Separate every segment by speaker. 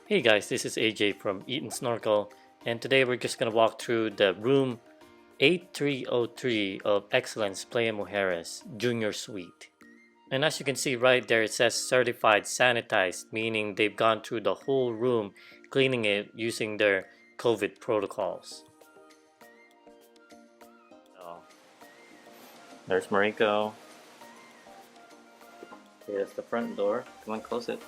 Speaker 1: Hey guys, this is AJ from Eat and Snorkel, and today we're just gonna walk through the room 8303 of Excellence Playa Mujeres Junior Suite. And as you can see right there, it says certified sanitized, meaning they've gone through the whole room cleaning it using their COVID protocols. So, there's Mariko. Here's the front door. Come on, close it.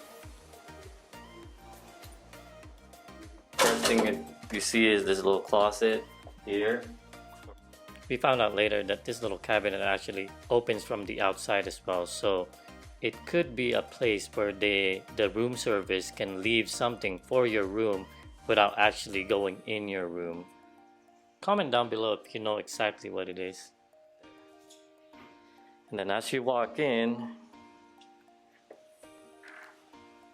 Speaker 1: First thing you see is this little closet here. We found out later that this little cabinet actually opens from the outside as well, so it could be a place where the room service can leave something for your room without actually going in your room. Comment down below if you know exactly what it is. And then as you walk in,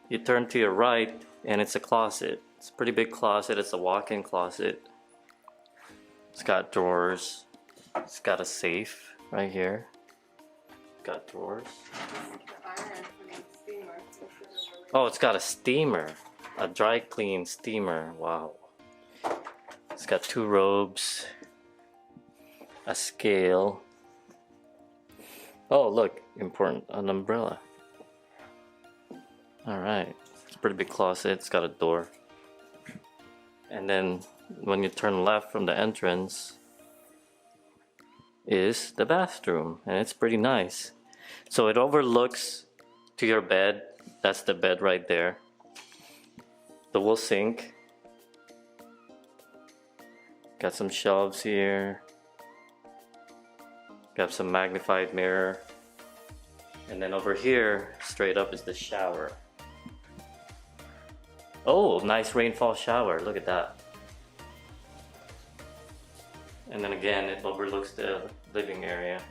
Speaker 1: you turn to your right and it's a closet. It's a pretty big closet. It's a walk-in closet. It's got drawers. It's got a safe right here. It's got drawers. Oh, it's got a steamer. A dry clean steamer. Wow. It's got two robes. A scale. Oh, look. Important. An umbrella. Alright. It's a pretty big closet. It's got a door. And then when you turn left from the entrance is the bathroom, and it's pretty nice. So it overlooks to your bed. That's the bed right there. The wool sink. Got some shelves here. Got some magnified mirror. And then over here, straight up is the shower. Oh, nice rainfall shower. Look at that. And then again, it overlooks the living area.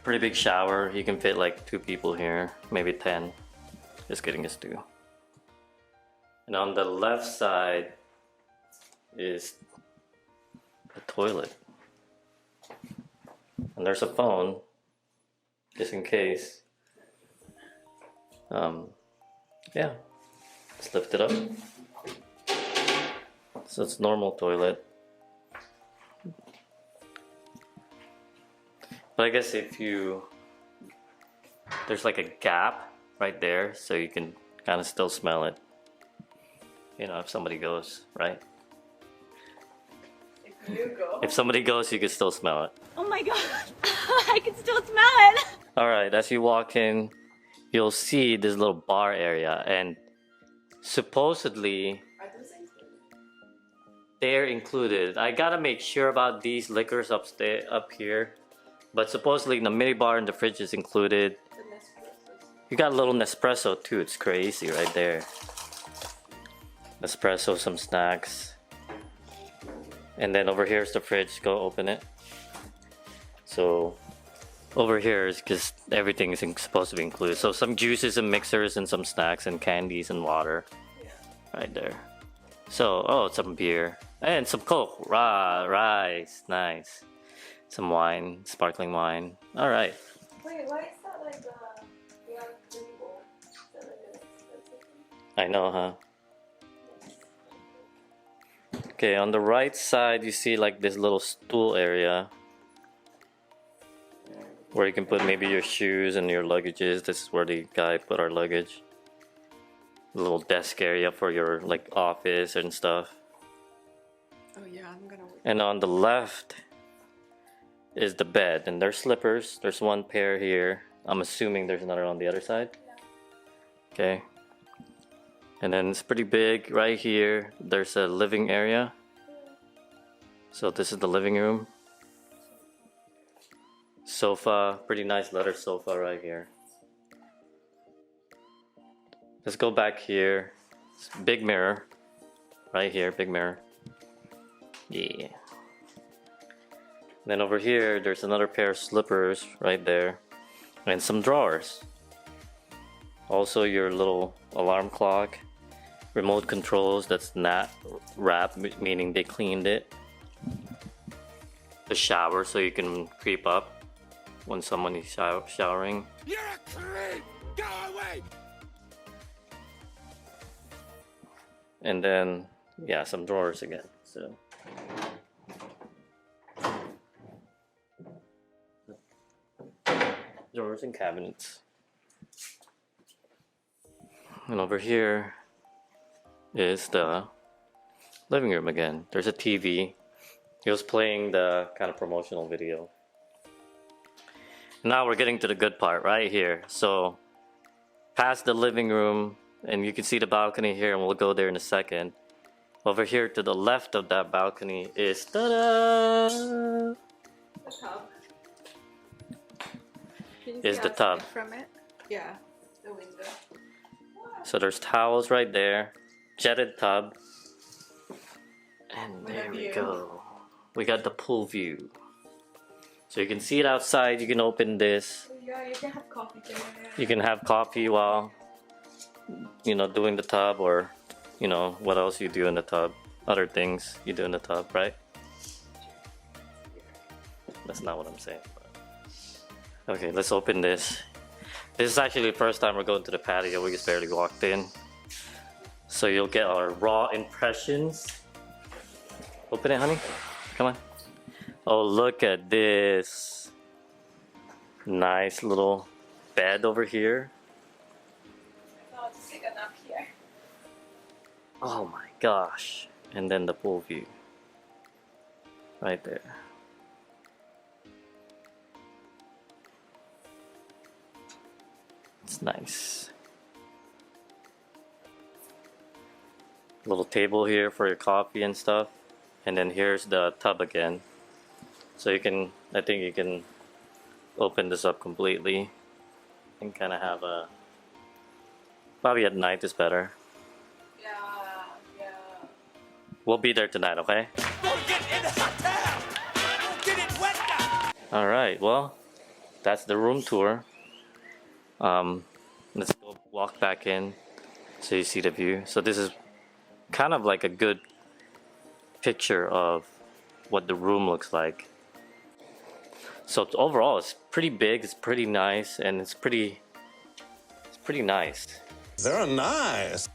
Speaker 1: Pretty big shower. You can fit like 2 people here, maybe 10. Just kidding, it's 2. And on the left side is the toilet. And there's a phone, just in case. Yeah. Just lift it up. So it's normal toilet. But I guess if there's like a gap right there, so you can kind of still smell it. You know, if somebody goes, right?
Speaker 2: If you go.
Speaker 1: If somebody goes, you can still smell it.
Speaker 2: Oh my god, I can still smell it.
Speaker 1: Alright, as you walk in, you'll see this little bar area, and supposedly they're included. I gotta make sure about these liquors up here, but supposedly the minibar and the fridge is included. You got a little Nespresso too. It's crazy right there. Nespresso, some snacks, and then over here is the fridge. Go open it. So over here is just everything is supposed to be included. So some juices and mixers and some snacks and candies and water. Yeah. Right there. So, oh, some beer. And some Coke. Rice. Nice. Some wine. Sparkling wine. Alright.
Speaker 2: Wait, why is that like a black label?
Speaker 1: I know, huh? Okay, on the right side you see like this little stool area where you can put maybe your shoes and your luggages. This is where the guy put our luggage. A little desk area for your like office and stuff.
Speaker 2: Oh yeah, I'm gonna wait.
Speaker 1: And on the left is the bed, and there's slippers. There's one pair here. I'm assuming there's another on the other side. Okay. And then it's pretty big right here. There's a living area. So this is the living room. Sofa, pretty nice leather sofa right here. Let's go back here. Big mirror. Right here, big mirror. Yeah. Then over here, there's another pair of slippers right there. And some drawers. Also your little alarm clock. Remote controls that's not wrapped, meaning they cleaned it. The shower so you can creep up when someone is showering.
Speaker 3: You're a creep! Go away!
Speaker 1: And then, yeah, some drawers again. So drawers and cabinets. And over here is the living room again. There's a TV. He was playing the kind of promotional video. Now we're getting to the good part right here. So past the living room, and you can see the balcony here, and we'll go there in a second. Over here to the left of that balcony is ta-da!
Speaker 2: The tub. Can you
Speaker 1: Is
Speaker 2: see
Speaker 1: the tub.
Speaker 2: outside from it? Yeah, the window.
Speaker 1: So there's towels right there, jetted tub, and
Speaker 2: With a
Speaker 1: there we
Speaker 2: view.
Speaker 1: go. We got the pool view. So you can see it outside. You can open this.
Speaker 2: Yeah, you can have coffee there.
Speaker 1: You can have coffee while, you know, doing the tub, or, you know, what else you do in the tub. Other things you do in the tub, right? That's not what I'm saying. But... Okay, let's open this. This is actually the first time we're going to the patio. We just barely walked in. So you'll get our raw impressions. Open it, honey. Come on. Oh, look at this. Nice little bed over here.
Speaker 2: Oh, it's big enough here.
Speaker 1: Oh my gosh. And then the pool view. Right there. It's nice. Little table here for your coffee and stuff. And then here's the tub again. So you can, I think you can open this up completely and kind of have a, probably at night is better.
Speaker 2: Yeah, yeah.
Speaker 1: We'll be there tonight, okay? Alright, well, that's the room tour. Let's go walk back in so you see the view. So this is kind of like a good picture of what the room looks like. So overall, it's pretty big, it's pretty nice, and it's pretty nice.
Speaker 3: They're nice.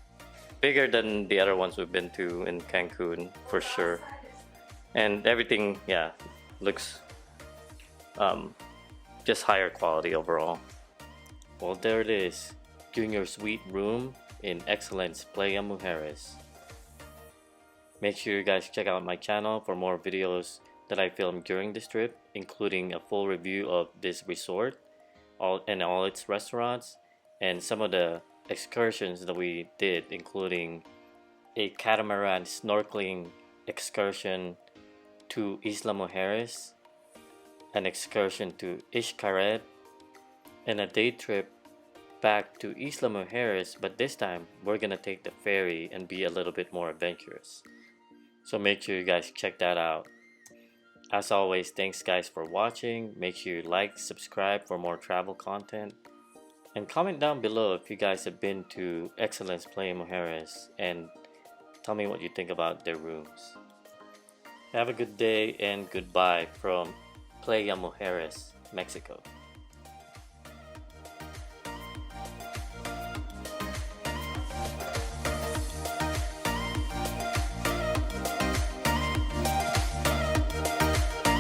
Speaker 1: Bigger than the other ones we've been to in Cancun, for sure. And everything, yeah, looks just higher quality overall. Well, there it is. Junior Suite room in Excellence, Playa Mujeres. Make sure you guys check out my channel for more videos that I filmed during this trip, including a full review of this resort and all its restaurants, and some of the excursions that we did, including a catamaran snorkeling excursion to Isla Mujeres, an excursion to Xcaret, and a day trip back to Isla Mujeres, but this time we're gonna take the ferry and be a little bit more adventurous. So make sure you guys check that out. As always, thanks guys for watching. Make sure you like, subscribe for more travel content, and comment down below if you guys have been to Excellence Playa Mujeres, and tell me what you think about their rooms. Have a good day and goodbye from Playa Mujeres, Mexico.